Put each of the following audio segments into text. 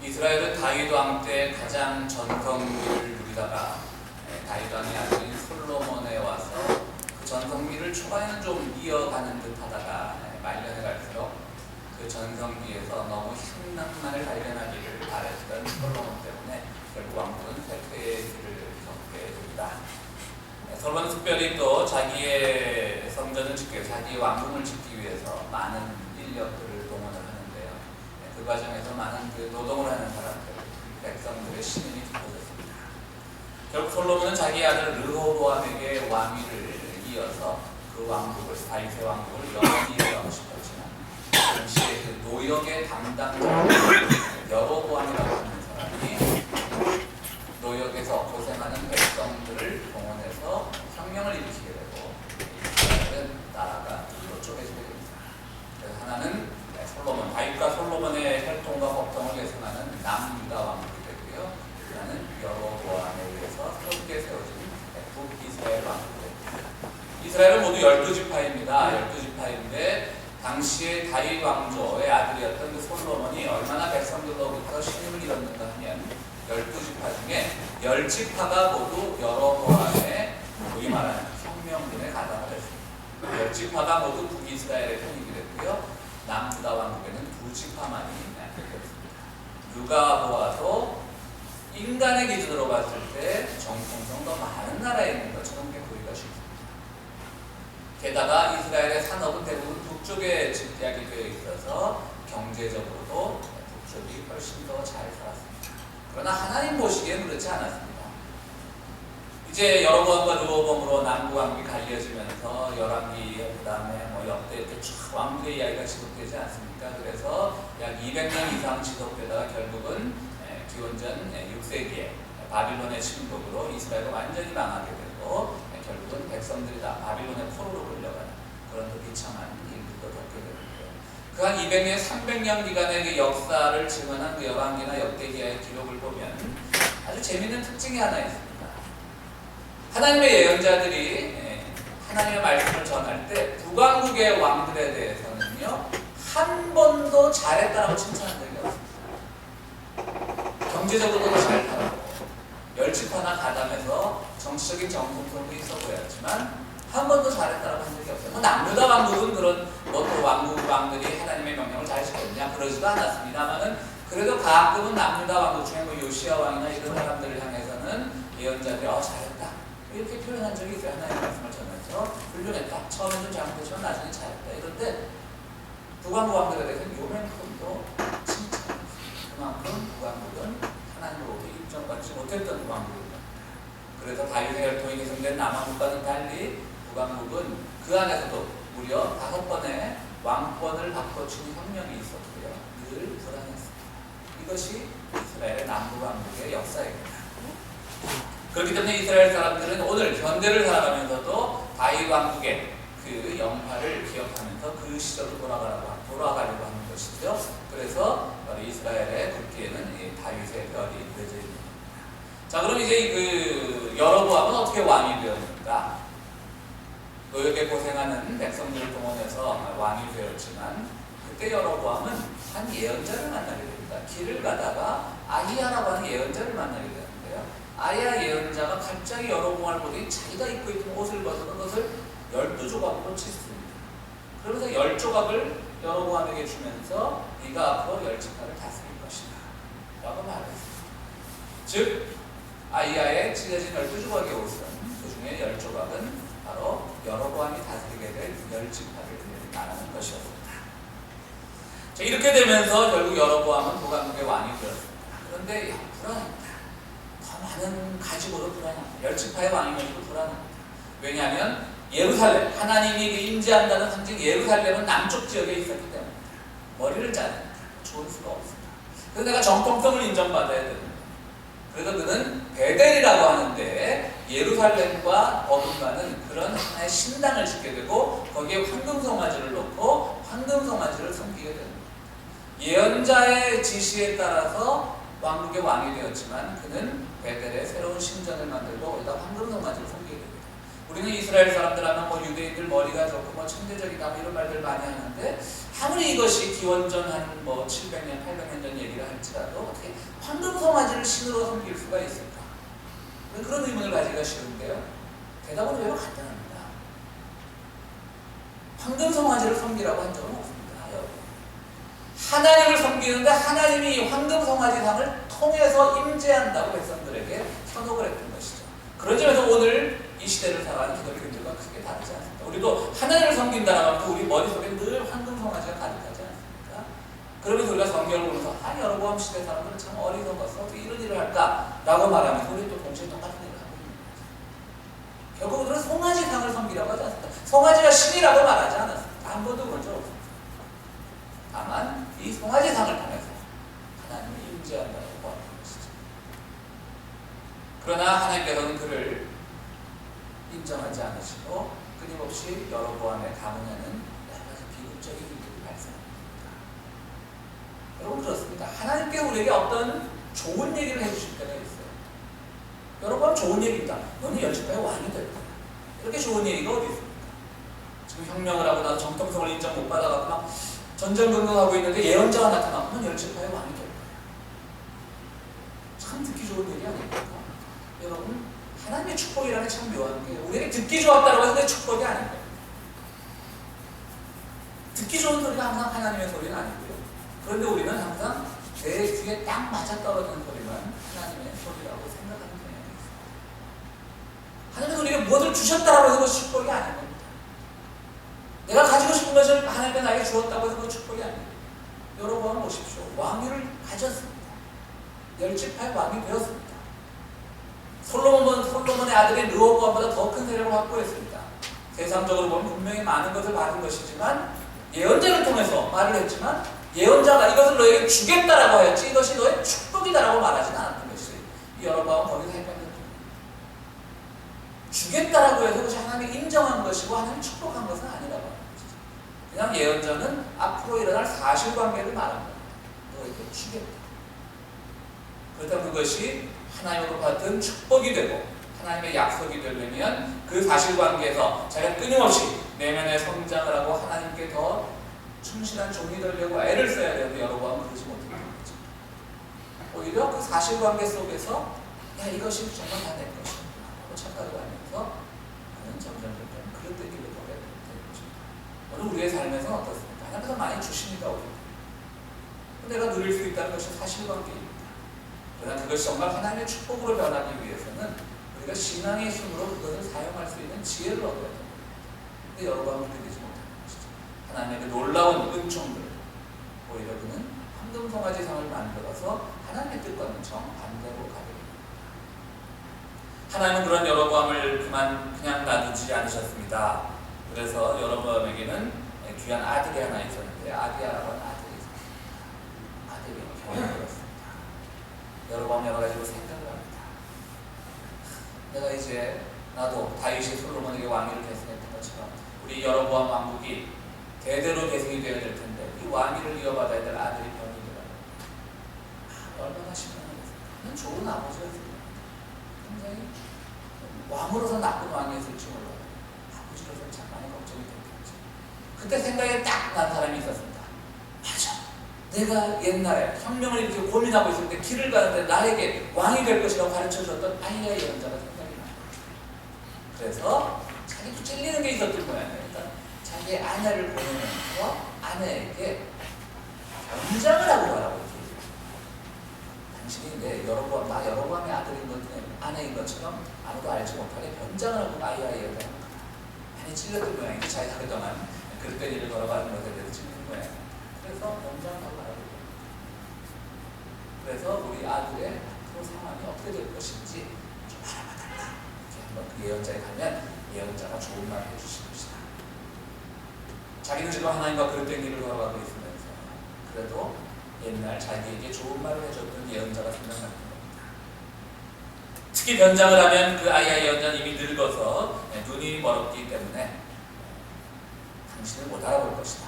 이스라엘은 다윗 왕 때 가장 전성기를 누리다가 다윗 왕의 아들인 솔로몬에 와서 그 전성기를 초반에는 좀 이어가는 듯 하다가 말년에 갈수록 그 전성기에서 너무 힘난만을 발견하기를 바랬던 솔로몬 때문에 결국 왕국은 쇠퇴의 길을 겪게 됩니다. 솔로몬은 특별히 또 자기의 성전을 짓기 위해 자기의 왕궁을 짓기 위해서 많은 인력들을 동원을 하는데요. 그 과정에서 많은 그 노동을 하는 사람들, 백성들의 신임이 깊어졌습니다. 결국 솔로몬은 자기 아들 르호보암에게 왕위를 이어서 그 왕국을, 다윗의 왕국을 영원히 이어가고 싶었지만 당시에 그 노역의 담당자 여로보암이라고 하는 사람이 노역에서 고생하는 백성들을 동원해서 혁명을 일으키게 되고 이스라엘은 나라가 둘로 쪼개지게 됩니다. 그래서 하나는 솔로몬, 다윗과 솔로몬의 혈통과 법통을 계승하는 남유다 왕국이 되고요. 하나는 여로보암에 의해서 새롭게 세워진 북이스라엘 왕국이 됩니다. 이스라엘은 모두 12지파입니다. 12지파인데 당시에 다윗 왕조의 아들이었던 그 솔로몬이 얼마나 백성들로부터 신임을 잃었는가 하면 12지파 중에 10지파가 모두 여로보암의 소위 말하는 혁명군에 가담을 했습니다. 10지파가 모두 북이스라엘의 편입이 됐고요. 남유다 왕국에는 2지파만이 있습니다. 누가 보아도 인간의 기준으로 봤을 때 정통성 더 많은 나라에 있는 것처럼 보기가 쉽습니다. 게다가 이스라엘의 산업은 대부분 북쪽에 집약이 되어 있어서 경제적으로도 북쪽이 훨씬 더 잘 살았습니다. 그러나 하나님 보시기엔 그렇지 않았습니다. 이제 여로보암과 르호보암으로 남북왕국이 갈려지면서 열왕기, 그 다음에 역대 이렇게 쫙 왕국의 이야기가 지속되지 않습니까? 그래서 약 200년 이상 지속되다가 결국은 기원전 6세기에 바빌론의 침묵으로 이스라엘이 완전히 망하게 되고 결국은 백성들이 다 바빌론의 포로로 끌려가는 그런 또 비참한 일들도 겪게 되는데요. 그 한 200년, 300년 기간의 그 역사를 증언한 그 열왕기나 역대기의 기록을 보면 아주 재미있는 특징이 하나 있습니다. 하나님의 예언자들이 하나님의 말씀을 전할 때 북왕국의 왕들에 대해서는요 한 번도 잘했다라고 칭찬한 적이 없습니다. 경제적으로도 잘 살았고 10지파나 가담해서 정치적인 정통성도 있어 보였지만 한 번도 잘했다라고 한 적이 없어요. 남유다 왕국은 그런 또 왕들이 하나님의 명령을 잘 지켰냐 그러지도 않았습니다만은 그래도 가끔은 남유다 왕국 중에 요시야 왕이나 이런 사람들을 향해서는 예언자들이 잘했다 이렇게 표현한 적이 있어요. 하나님의 말씀을 전해서 훌륭했다. 처음엔 좀 잘못했지만 나중에 잘했다. 이런데 북왕국 왕들에 대해서는 요만큼도 칭찬했습니다. 그만큼 북왕국은 하나님으로부터 인정받지 못했던 왕국입니다. 그래서 다윗의 혈통이 계승된 남왕국과는 달리 북왕국은 그 안에서도 무려 5번의 왕권을 바꿔주는 혁명이 있었고요. 늘 불안했습니다. 이것이 이스라엘의 남북왕국의 역사입니다. 그렇기 때문에 이스라엘 사람들은 오늘 현대를 살아가면서도 다윗 왕국의 그 영화를 기억하면서 그 시절로 돌아가려고 하는 것이죠. 그래서 이스라엘의 국기에는 다윗의 별이 그려져 있습니다. 자, 그럼 이제 그 여로보암은 어떻게 왕이 되었는가? 노역에 고생하는 백성들을 동원해서 왕이 되었지만 그때 여로보암은 한 예언자를 만나게 됩니다. 길을 가다가 아히야라고 하는 예언자를 만나게 되는데요. 아히야 예언자가 갑자기 여로보암을 보더니 자기가 입고 있던 옷을 벗어서 그것을 12조각으로 찢습니다. 그러면서 10조각을 여로보암에게 주면서 네가 앞으로 10지파를 다스릴 것이다 라고 말했습니다. 즉 아히야의 찢어진 12조각의 옷은 그 중에 10조각은 바로 여로보암이 다스리게 될 10지파를 말하는 것이었습니다. 자, 이렇게 되면서 결국 여로보암은 북왕국의 왕이 되었습니다. 그런데 불안합니다. 더 많은 가지고도 불안합니다. 10지파의 왕이면서도 불안합니다. 왜냐하면 예루살렘, 하나님이 그 임재한다는 상징 예루살렘은 남쪽 지역에 있었기 때문입니다. 머리를 짜냅니다. 좋을 수가 없습니다. 그래서 내가 정통성을 인정받아야 됩니다. 그래서 그는 베델이라고 하는데 예루살렘과 어긋나는 그런 하나의 신당을 짓게 되고 거기에 황금송아지를 놓고 황금송아지를 섬기게 됩니다. 예언자의 지시에 따라서 왕국의 왕이 되었지만 그는 베델에 새로운 신전을 만들고 거기다 황금송아지를 섬기게 됩니다. 우리는 이스라엘 사람들 하면 유대인들 머리가 좋고 천재적이다 이런 말들 많이 하는데 아무리 이것이 기원전 한 뭐 700년, 800년 전 얘기를 할지라도 어떻게 황금송아지를 신으로 섬길 수가 있을까? 그런 의문을 가지기가 쉬운데요. 대답은 매우 간단합니다. 황금송아지를 섬기라고 한 적은 없습니다. 여러분. 하나님을 섬기는데 하나님이 황금송아지상을 통해서 임재한다고 백성들에게 선언을 했던 것이죠. 그런 점에서 오늘 이 시대를 살아가는 기독교인들과 크게 다르지 않습니다. 우리도 하나님을 섬긴다라고 하면 우리 머릿속에 늘 황금송아지가 가득하지 않습니까? 그러면서 우리가 성경을 보면서 여로보암 시대 사람들은 참 어리석어서 어떻게 이런 일을 할까라고 말하면서 우리 또 동시에 똑같은 일을 하고 있는 거죠. 결국 우리는 송아지상을 섬기라고 하지 않습니다. 송아지가 신이라고 말하지 않았습니다. 한 번도 그런 적 없습니다. 다만 이 송아지상을 통해서 하나님을 임재한다고 보았던 것이죠. 그러나 하나님께서는 그를 인정하지 않으시고 끊임없이 여로보암의 가문에는 여러 가지 비극적인 일들이 발생합니다. 여러분 그렇습니다. 하나님께 우리에게 어떤 좋은 얘기를 해주실 때가 있어요. 여로보암 좋은 얘기입니다. 너는 열집하여 왕이 될 거야. 이렇게 좋은 얘기가 어디 있습니까? 지금 혁명을 하고 나서 정통성을 인정 못 받아갖고 막 전전긍긍하고 있는데 예언자가 나타나면 넌 열집하여 왕이 될 거야. 참 듣기 좋은 얘기 아닙니까? 여러분 하나님의 축복이라는 게 참 묘한 게 우리에게 듣기 좋았다고 해서 그게 축복이 아닌 거예요. 듣기 좋은 소리가 항상 하나님의 소리는 아니고요. 그런데 우리는 항상 내 귀에 딱 맞아떨어지는 소리만 하나님의 소리라고 생각하는 경향이 있어요. 하나님은 우리에게 무엇을 주셨다고 해서 그것이 축복이 아닌 겁니다. 내가 가지고 싶은 것을 하나님께 나에게 주었다고 해서 그건 축복이 아니에요. 여러분 보십시오. 왕위를 가졌습니다. 열집할 왕이 되었습니다. 솔로몬의 아들인 르호보암보다 더 큰 세력을 확보했습니다. 세상적으로 보면 분명히 많은 것을 받은 것이지만 예언자를 통해서 말을 했지만 예언자가 이것을 너에게 주겠다라고 하였지 이것이 너의 축복이다라고 말하지는 않았던 것이 여로보암은 거기서 헷갈렸던 거예요. 주겠다라고 해서 그것이 하나님이 인정한 것이고 하나님이 축복한 것은 아니라고 하는 것이죠. 그냥 예언자는 앞으로 일어날 사실관계를 말한 겁니다. 너에게 주겠다. 그렇다면 그것이 하나님으로 받은 축복이 되고 하나님의 약속이 되려면 그 사실관계에서 자기가 끊임없이 내면의 성장을 하고 하나님께 더 충실한 종이 되려고 애를 써야 되는데 여로보암은 그러지 못했던 거죠. 오히려 그 사실관계 속에서 이것이 정말 다 내 것이구나 하고 착각을 하면서 그는 점점 그릇된 길을 걸어야 되는 것입니다. 오늘 우리의 삶에서는 어떻습니까? 하나님께서 많이 주십니다. 우리에게. 내가 누릴 수 있다는 것이 사실관계입니다. 그러나 그것이 정말 하나님의 축복으로 변하기 위해서는 우리가 신앙의 힘으로 그것을 사용할 수 있는 지혜를 얻어야 됩니다. 근데 여러분은 그렇게 되지 못하는 것이죠. 하나님의 그 놀라운 은총들, 오히려 그는 황금송아지상을 만들어서 하나님의 뜻과는 정반대로 가게 됩니다. 하나님은 그런 여로보암을 그냥 놔두지 않으셨습니다. 그래서 여로보암에게는 귀한 아들이 하나 있었는데 아비야라고 하는 아들이 있었습니다. 아들이 결혼을 들었습니다. 여로보암 여러 가지로 생각을 합니다. 내가 이제 나도 다윗이 솔로몬에게 왕위를 계승했던 것처럼 우리 여로보암 왕국이 대대로 계승이 되어야 될 텐데 이 왕위를 이어받아야 될 아들이 병이 들어요. 얼마나 심란하겠습니까? 좋은 아버지였습니다. 굉장히 왕으로서 나쁜 왕이었을지 몰라요. 아버지로서는 참 많이 걱정이 됐겠죠. 그때 생각에 딱 난 사람이 있었습니다. 맞아. 내가 옛날에 혁명을 이렇게 고민하고 있을 때 길을 가는데 나에게 왕이 될 것이라고 가르쳐줬던 아이야 예언자가 생각이 나요. 그래서 자기도 찔리는 게 있었던 모양이에요. 일단 자기의 아내를 보내면서 아내에게 변장을 하고 가라고 얘기해요. 당신이 내 여로보암의 아내인 것처럼 아무도 알지 못하게 변장을 하고 아이야 예언자가 많이 찔렸던 모양이죠. 자기가 그동안 그릇된 일을 걸어가는 것에 대해서 찔리는 모양이에요. 그래서 변장을 하고 가라고 합니다. 그래서 우리 아들의 앞으로 상황이 어떻게 될 것인지 좀 알아봐달라. 이렇게 한번 그 예언자에 가면 예언자가 좋은 말을 해주실 것이다. 자기는 지금 하나님과 그릇된 길을 걸어가고 있으면서 그래도 옛날 자기에게 좋은 말을 해줬던 예언자가 생각났던 겁니다. 특히 변장을 하면 그 아이야 예언자는 이미 늙어서 눈이 멀었기 때문에 당신을 못 알아볼 것이다.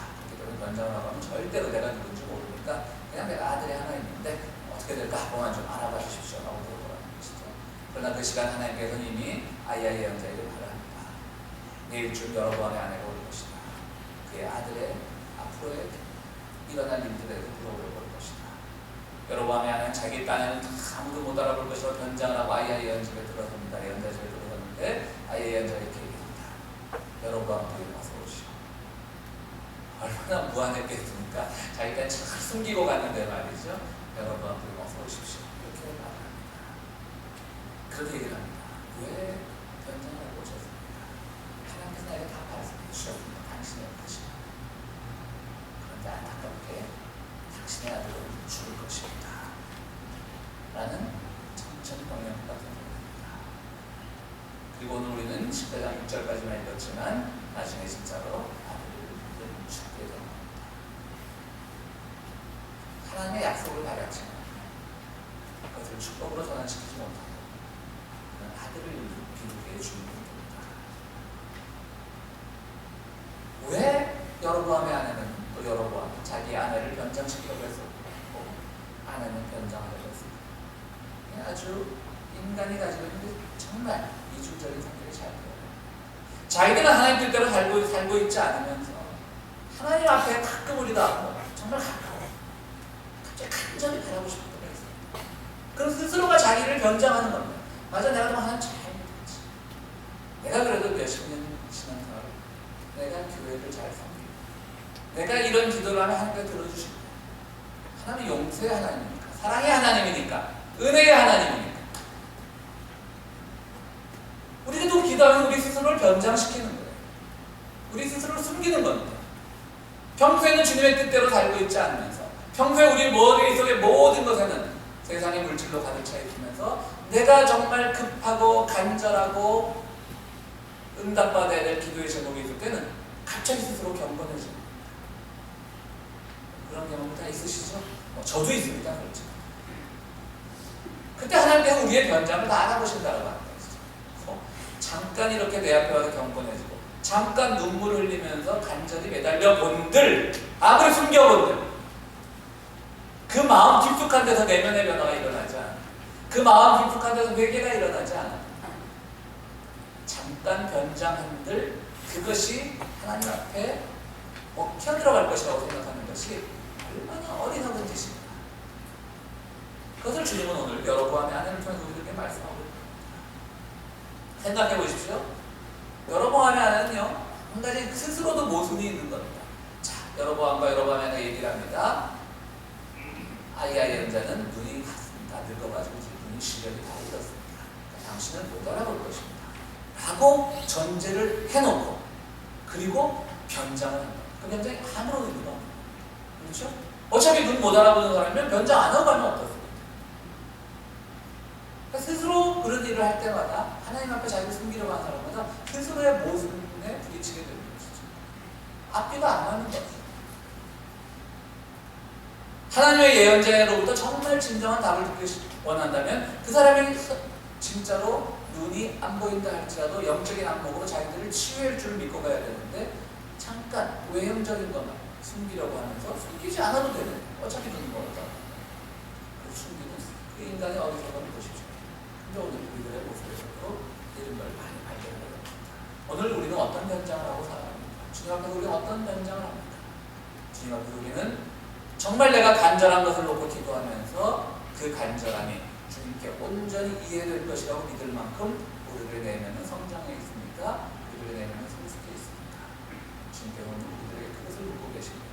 변장을 하면 절대로 내가 누군지 모르니까 그냥 내가 아들이 하나 있는데 어떻게 될까 한번 좀 알아봐 주십시오 라고 물어보라는 것이죠. 그러나 그 시간 하나님께서는 이미 아이야 예언자에게 말합니다. 내일쯤 여로보암의 아내가 올 것이다. 그의 아들의 앞으로의 일어날 일들에도 물어볼 것이다. 여로보암이 아내는 자기 딴에는 아무도 못 알아볼 것이라 변장을 하고 아이야 예언집에 들어섭니다. 예언자집에 들어섰는데 아이야 예언자가 이렇게 얘기합니다. 여로보암 부인 와서 오시오. 얼마나 무안했겠습니까? 자기 딴 잘 숨기고 갔는데 말이죠. 여로보암 부인 와서 오십시오. 이렇게 말합니다. 그렇게 얘기를 합니다. 왜 변장을 하고 오셨습니까? 하나님께서 나에게 다 말씀해 주셨습니다. 당신의 것이다. 그런데 안타깝게 당신의 아들은 죽을 것입니다. 라는 정천병력 같은 얘기입니다. 그리고 오늘 우리는 10장 6절까지만 읽었지만 나중에 진짜로 아들을 죽게 됩니다. 하나님의 약속을 받았지만 그것을 축복으로 전환시키지 못하고 아들을 비극에 죽는 겁니다. 왜 여로보암의 아내는 또 여로보암 자기 아내를 변장시키려고 했었고 아내는 변장하려고 했습니다. 아주 인간이 가지고 있는 정말 이중적인 성격이 잘 보여요. 자기들은 하나님 뜻대로 살고 있지 않으면서 하나님 앞에 가끔 우리도 하고 정말 가까워 갑자기 간절히 바라고 싶은 때가 있어요. 그럼 스스로가 자기를 변장하는 겁니다. 맞아, 내가 좀 하나님 잘 믿었지. 내가 그래도 몇십 년 신앙생활을 내가 교회를 잘 섬기고 내가 이런 기도를 하면 하나님께서 들어주시고 하나님 용서의 하나님이니까 사랑의 하나님이니까 은혜의 하나님이니까 우리도 기도하면 우리 스스로를 변장시키는 거예요. 우리 스스로를 숨기는 겁니다. 평소에는 주님의 뜻대로 살고 있지 않으면서 평소에 우리 머릿속의 모든 것에는 세상의 물질로 가득 차 있으면서 내가 정말 급하고 간절하고 응답받아야 될 기도의 제목이 있을 때는 갑자기 스스로 경건해집니다. 그런 경험 다 있으시죠? 저도 있습니다. 그렇죠. 그때 하나님께서 우리의 변장을 다 알아보신다고 합니다. 잠깐 이렇게 내 앞에 와서 경건해지고 잠깐 눈물 흘리면서 간절히 매달려 본들 아무리 숨겨본들 그 마음 깊숙한 데서 내면의 변화가 일어나지 않아. 그 마음 깊숙한 데서 회개가 일어나지 않아. 잠깐 변장한들 그것이 하나님 앞에 먹혀 들어갈 것이라고 생각하는 것이 얼마나 어리석은 짓입니다. 그것을 주님은 오늘 여로보암의 아내를 통해서 우리에게 말씀하고 있습니다. 생각해 보십시오. 여로보암의 아내는요 한 가지 스스로도 모순이 있는 겁니다. 자, 여로보암과 여로보암의 아내가 얘기를 합니다. 아이야 예언자는 눈이 다 늙어가지고 눈이 시력이 다 잃었습니다. 그러니까 당신은 못 알아볼 것입니다. 라고 전제를 해놓고 그리고 변장을 합니다. 그 변장이 아무런 의미가 없는 거예요. 그렇죠? 어차피 눈 못 알아보는 사람이면 변장 안 하고 가면 어떻습니까? 그러니까 스스로 그런 일을 할 때마다 하나님 앞에 자기를 숨기려고 하는 사람마다 스스로의 모순에 부딪히게 되는 것이죠. 앞뒤가 안 맞는 거죠. 하나님의 예언자로부터 정말 진정한 답을 듣기 원한다면 그 사람이 진짜로 눈이 안 보인다 할지라도 영적인 안목으로 자기들을 치유할 줄 믿고 가야 되는데 잠깐 외형적인 것만 숨기려고 하면서 숨기지 않아도 되는 어차피 눈이 멀다. 그 숨기는 그 인간의 어리석음을 보십시오. 근데 오늘 우리들의 모습에서도 이런 걸 많이 발견하게 됩니다. 오늘 우리는 어떤 변장을 하고 살아갑니까? 주님 앞에서 우리는 어떤 변장을 합니까? 주님 앞에서 우리는 정말 내가 간절한 것을 놓고 기도하면서 그 간절함이 주님께 온전히 이해될 것이라고 믿을 만큼 우리들의 내면은 성장해 있습니까? 우리들의 내면은 성숙해 있습니까? 주님께서는 우리들에게 그것을 묻고 계십니다.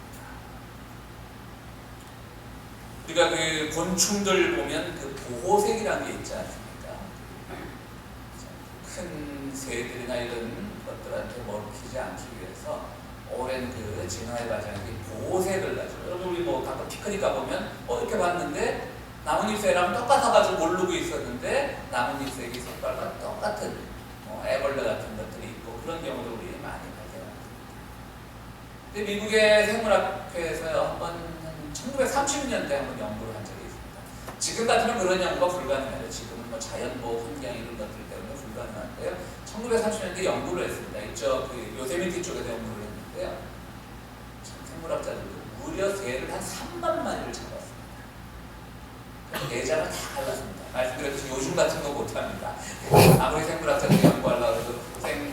우리가 그 곤충들 보면 그 보호색이라는 게 있지 않습니까? 큰 새들이나 이런 것들한테 먹히지 않기 위해서 오랜 그 진화의 과정에서 보호색을 가지고 여러분 우리 뭐 가끔 피크닉 가보면 이렇게 봤는데 나뭇잎새랑 똑같아가지고 모르고 있었는데 나뭇잎색이 색깔과 똑같은 애벌레 같은 것들이 있고 그런 경우도 우리 많이 발견합니다. 근데 미국의 생물학회에서 한번 1930년대에 한번 연구를 한 적이 있습니다. 지금 같으면 그런 연구가 불가능해요. 지금은 뭐 자연보호 환경 이런 것들 때문에 불가능한데요. 1930년대 연구를 했습니다. 이쪽 그 요세미티 쪽에서 연구를 했는데요. 생물학자들도 무려 새를 한 3만 마리를 잡았습니다. 내장을 다 갈랐습니다. 말씀드렸듯이 요즘 같은 거 못합니다. 아무리 생물학자들이 연구하려고 해도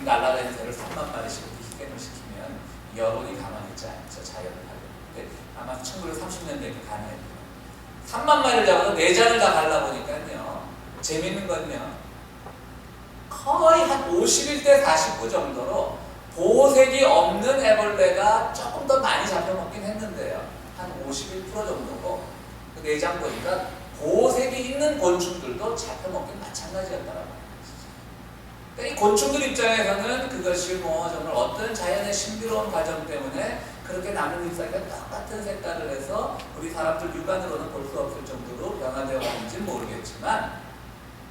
날아다니는 새를 3만 마리씩 희생을 시키면 여론이 가만히 있지 않죠. 진짜 자연을 하려는데 아마 1930년대에 가능했어요. 3만 마리를 잡아서 4장을 다 갈라보니까요. 재밌는 건요. 거의 한 51대 49 정도로 보호색이 없는 애벌레가 조금 더 많이 잡혀먹긴 했는데요. 한 51% 정도고 그 4장 보니까 보호색이 있는 곤충들도 잡혀먹긴 마찬가지였더라고요. 그러니까 이 곤충들 입장에서는 그것이 뭐 정말 어떤 자연의 신비로운 과정 때문에 그렇게 나무 잎사귀가 똑같은 색깔을 해서 우리 사람들 육안으로는 볼 수 없을 정도로 변화되어 가는지는 모르겠지만,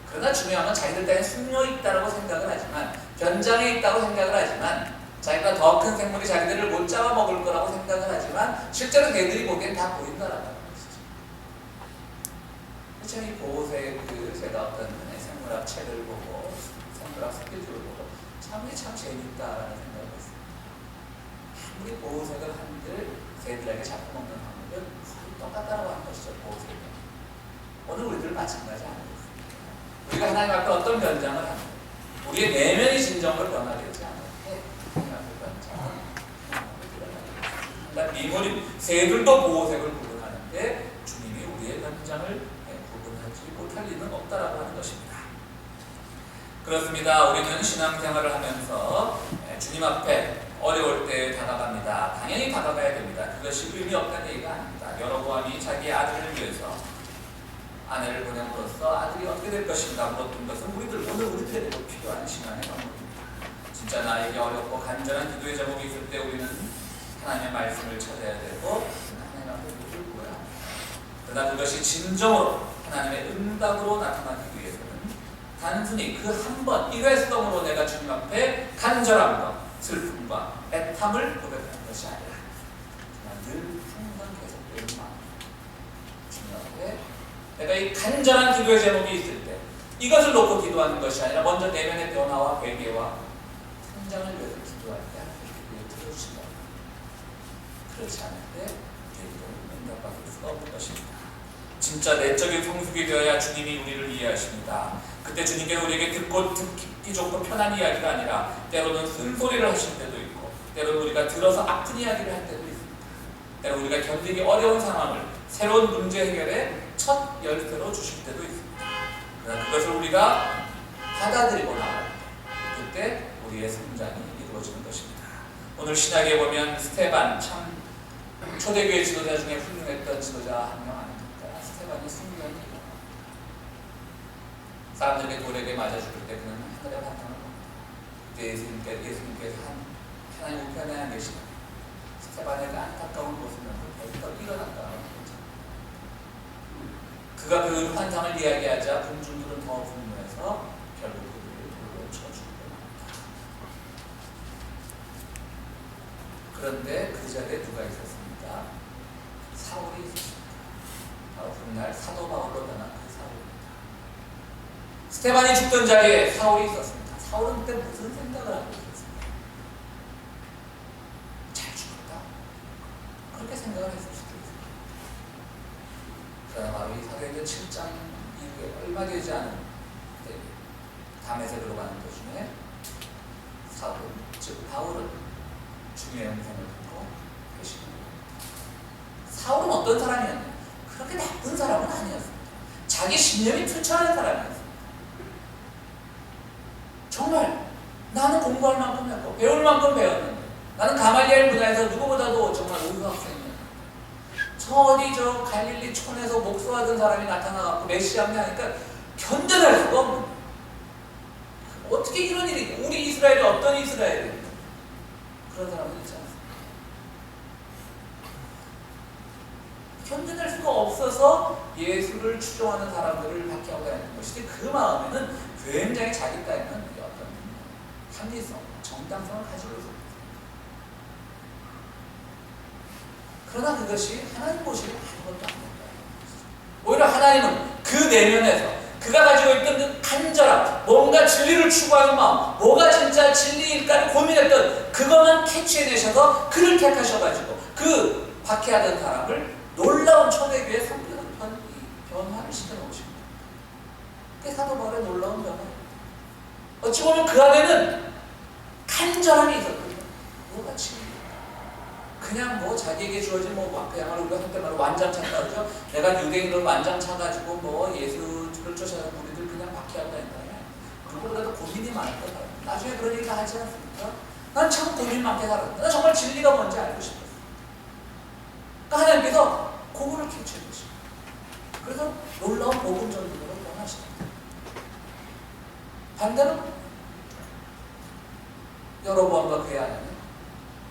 그러나 중요한 건 자기들 땅에 숙녀에 있다고 생각을 하지만, 변장에 있다고 생각을 하지만, 자기가 더 큰 생물이 자기들을 못 잡아먹을 거라고 생각을 하지만 실제로 걔들이 보기엔 다 보인다라는 것이죠. 그렇죠. 이 보호색, 제가 어떤 생물학 책을 보고 생물학 스피드를 보고 참 재밌다라는 생각을 했어요. 아무리 보호색을 한들 새들에게 잡혀먹는 확률은 거의 똑같다라고 하는 것이죠. 보호색은 오늘 우리들 마찬가지 아니에요. 우리가 하나님 앞에 어떤 변장을 하는 우리의 내면이 진정으로 변화되지 않을 때 하나님 앞에 변장은 그러니까 미물인 새들도 보호색을 구분하는데 주님이 우리의 변장을 구분하지 못할 리는 없다라고 하는 것입니다. 그렇습니다. 우리는 신앙생활을 하면서 주님 앞에 어려울 때 다가갑니다. 당연히 다가가야 됩니다. 그것이 의미 없다는 얘기가 아닙니다. 여로보암이 자기의 아들을 위해서 아내를 보냄으로써 아들이 어떻게 될 것인가 물었던 것은 오늘 우리들에게도 필요한 신앙의 방법입니다. 진짜 나에게 어렵고 간절한 기도의 제목이 있을 때 우리는 하나님의 말씀을 찾아야 되고 하나님 앞에 무릎을 꿇어야 합니다. 그러나 그것이 진정으로 하나님의 응답으로 나타나기 위해서는 단순히 그 한 번 일회성으로 내가 주님 앞에 간절함과 슬픔과 애탐을 고백하는 것이 아니라 늘 항상 계속되는 마음, 주님 앞에 내가 이 간절한 기도의 제목이 있을 때 이것을 놓고 기도하는 것이 아니라 먼저 내면의 변화와 회개와 성장을 위해서 기도할 때 하나님께 기도에 들어주신다. 그렇지 않을 때 기도를 응답받을 수가 없는 것입니다. 진짜 내적인 성숙이 되어야 주님이 우리를 이해하십니다. 그때 주님께는 우리에게 듣기 좋고 편한 이야기가 아니라 때로는 쓴소리를 하실 때도 있고 때로는 우리가 들어서 아픈 이야기를 할 때도 있습니다. 때로는 우리가 견디기 어려운 상황을 새로운 문제 해결의 첫 열쇠로 주실 때도 있습니다. 그러나 그것을 우리가 받아들이고 나갈 때 그때 우리의 성장이 이루어지는 것입니다. 오늘 신약에 보면 스테반, 참 초대교회 지도자 중에 훌륭했던 지도자 한 명 아닙니까? 스테반이 승리한 사람들에게 돌에게 맞아 죽을 때 그는 하늘의 환상을 봅니다. 그때 예수님께서 하나님 우편에 안 계시다. 스테반의 그 안타까운 모습을 벌떡 일어났다. 그가 그 환상을 이야기하자 군중들은 더 분노해서 결국 그를 돌로 쳐 죽게 합니다. 그런데 그 자리에 누가 있었습니까? 사울이 있었습니다. 바로 훗날 사도 바울로 변한 그 사울입니다. 스테반이 죽던 자리에 사울이 있었습니다. 사울은 그때 무슨 생각을 하고 있었습니까? 잘 죽었다. 그렇게 생각을 했을 수도 있습니다. 그러나 바로 이 사도행전 7장 이후에 얼마 되지 않은 담에색으로 가는 도중에 사울은, 즉 바울은 주님의 영생을 듣고 회심합니다. 사울은 어떤 사람이었냐? 그렇게 나쁜 사람은 아니었습니다. 자기 신념이 투철한 사람이었습니다. 정말 나는 공부할 만큼 했고 배울 만큼 배웠는데 나는 가말리엘 문화에서 누구보다도 정말 우수 학생이었는데 저 갈릴리 촌에서 목수하던 사람이 나타나갖고 메시아인데 하니까 견뎌낼 수가 없는 거예요. 어떻게 이런 일이 우리 이스라엘이 어떤 이스라엘입니까? 그런 사람은 있지 않습니까? 견뎌낼 수가 없어서 예수를 추종하는 사람들을 박해하고 다니는 것이지 그 마음에는 굉장히 자기 따위는 어떤 합리성, 정당성을 가지고 있습니다. 그러나 그것이 하나님 보시기에 아무것도 아닙니다. 오히려 하나님은 그 내면에서 그가 가지고 있던 그 간절함, 뭔가 진리를 추구하는 마음, 뭐가 진짜 진리일까를 고민했던 그것만 캐치해내셔서 그를 택하셔가지고 그 박해하던 사람을 놀라운 초대교회의 성격을 변화를 시켜놓으십니다. 그게 사도 바울의 놀라운 변화입니다. 어찌 보면 그 안에는 간절함이 있었거든요. 뭐가 진리입니다. 그 그냥 뭐 자기에게 주어진 뭐 그야말로 우리가 한때 말로 완장차다 그러죠. 내가 유대인으로 완장 차가지고 뭐 예수를 쫓아가는 무리들 그냥 박해한다 했나요? 그거보다도 고민이 많을 거다. 나중에 그런 얘기 다 하지 않습니까? 난 참 고민 많게 살았다. 나 정말 진리가 뭔지 알고 싶었어. 그러니까 하나님께서 그거를 캐치해 주시고 그래서 놀라운 복음 전도를 원하시다. 반대로 여로보암과 그의 아내는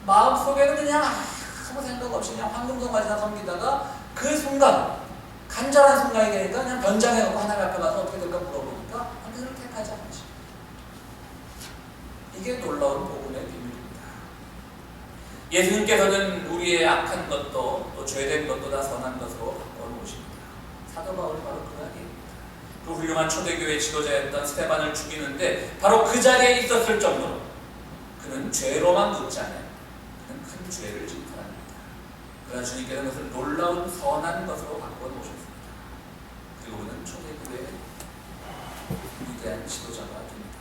마음속에는 그냥 아무 생각 없이 그냥 황금성까지나 섬기다가 그 순간 간절한 순간이 되니까 그냥 변장해놓고 하나님 앞에 가서 어떻게 될까 물어보니까 하나님을 택하지 않으시. 이게 놀라운 복음의 비밀입니다. 예수님께서는 우리의 악한 것도 또 죄된 것도 다 선한 것으로 바꿔놓으십니다. 사도 바울이 바로 그 아니에요. 그 훌륭한 초대교회 지도자였던 스테반을 죽이는데 바로 그 자리에 있었을 정도로 그는 죄로만 묻지 않아요. 그는 큰 죄를 짓합니다. 그러나 주님께서는 그것을 놀라운 선한 것으로 바꿔 놓으셨습니다. 그리고 그는 초대교회의 위대한 지도자가 됩니다.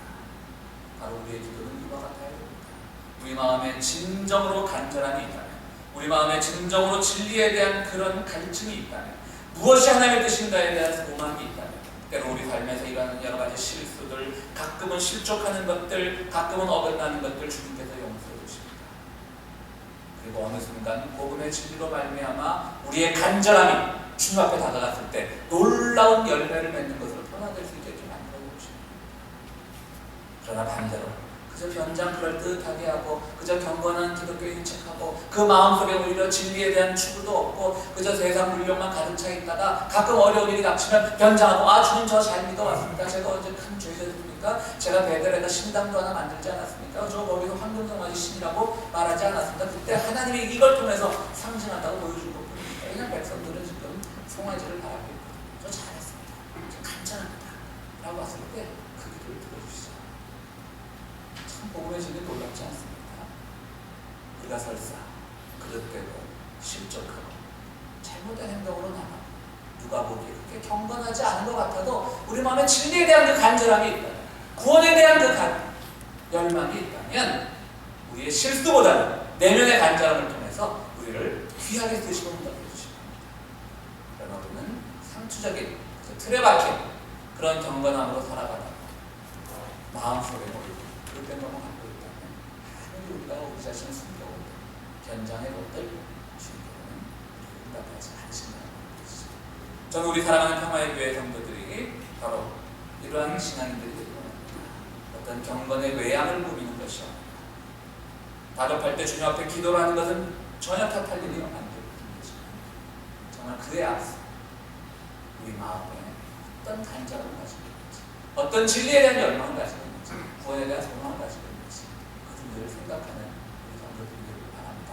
바로 우리의 기도는 이와 같아야 됩니다. 우리 마음에 진정으로 간절함이 있다면, 우리 마음에 진정으로 진리에 대한 그런 갈증이 있다면, 무엇이 하나님의 뜻인가에 대한 소망이 있다면, 때로 우리 삶에서 일어나는 여러 가지 실수들, 가끔은 실족하는 것들, 가끔은 어긋나는 것들 주님께서 용서해 주십니다. 그리고 어느 순간 복음의 진리로 말미암아 우리의 간절함이 주님 앞에 다가갔을 때 놀라운 열매를 맺는 것을 변화될 수 있게 만들어 주십니다. 그러나 반대로 그저 변장 그럴듯하게 하고 그저 경건한 기독교인 척하고 그 마음속에 오히려 진리에 대한 추구도 없고 그저 세상 물욕만 가득 차 있다가 가끔 어려운 일이 닥치면 변장하고 아 주님 저 잘 믿어왔습니다. 제가 언제 큰 죄졌습니까? 제가 베델에다 신당도 하나 만들지 않았습니까? 저 거기서 황금성맞이 신이라고 말하지 않았습니까? 그때 하나님이 이걸 통해서 상징한다고 보여준 것뿐입니다. 그냥 백성들은 지금 송아지를 바라고 있거든요. 저 잘했습니다. 저 간절합니다. 라고 왔을 때 그 기도를 들어주시죠. 복음의 진리 놀랍지 않습니까? 우리가 설사 그릇되고 실족하고 잘못된 행동으로 나가고 누가 보기에 그렇게 경건하지 않은 것 같아도 우리 마음에 진리에 대한 그 간절함이 있다면, 구원에 대한 그 열망이 있다면 우리의 실수보다는 내면의 간절함을 통해서 우리를 귀하게 쓰시고 응답해 주십니다. 그러나 우리는 상투적인 틀에 박힌 그런 경건함으로 살아가다가 마음속에 그렇게 넘어가고 있다면 하늘이 우리가 우리 자신을 숨겨오고 견장의 것들 주님께서는 응답하지 않으신다는 것이죠. 저는 우리 사랑하는 평화의 교회 성도들이 바로 이러한 신앙인들이 되기 원합니다. 어떤 경건의 외양을 꾸미는 것이 아니라 다급할 때 주님 앞에 기도를 하는 것은 전혀 탓할 일이 안 되거든요. 정말 그에 앞서 우리 마음에 어떤 간절함을 가지고 있는지, 어떤 진리에 대한 열망을 가지고 있는지, 구원에 대한 소망을 가지고 있는지 그들을 생각하는 우리 성도들이 되길 바랍니다.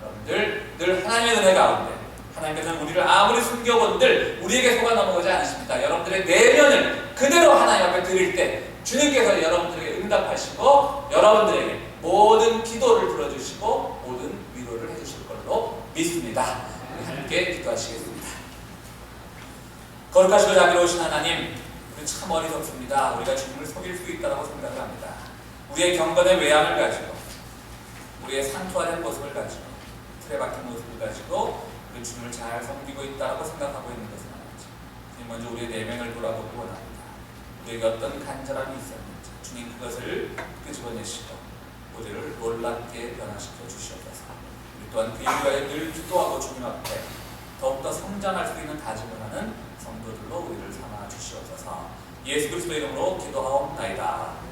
여러분들 늘 하나님의 은혜 가운데 하나님께서는 우리를 아무리 숨겨본들 우리에게 속아 넘어가지 않으십니다. 여러분들의 내면을 그대로 하나님 앞에 드릴 때 주님께서 여러분들에게 응답하시고 여러분들에게 모든 기도를 들어주시고 모든 위로를 해주실 걸로 믿습니다. 우리 함께 기도하시겠습니다. 거룩하시고 자비로우신 하나님, 우리 참 어리석습니다. 우리가 주님을 속일 수 있다고 생각을 합니다. 우리의 경건의 외양을 가지고 우리의 상투화된 모습을 가지고 틀에 박힌 모습을 가지고 우리 주님을 잘 섬기고 있다고 생각하고 있는 것은 아니죠. 주님 먼저 우리의 내면을 돌아보기 원합니다. 우리에게 어떤 간절함이 있었는지 주님 그것을 끄집어내시고 우리를 놀랍게 변화시켜 주시옵소서. 우리 또한 그 일을 늘 기도하고 주님 앞에 더욱더 성장할 수 있는 다짐을 하는 성도들로 우리를 삼아 주시옵소서. 예수 그리스도 이름으로 기도하옵나이다.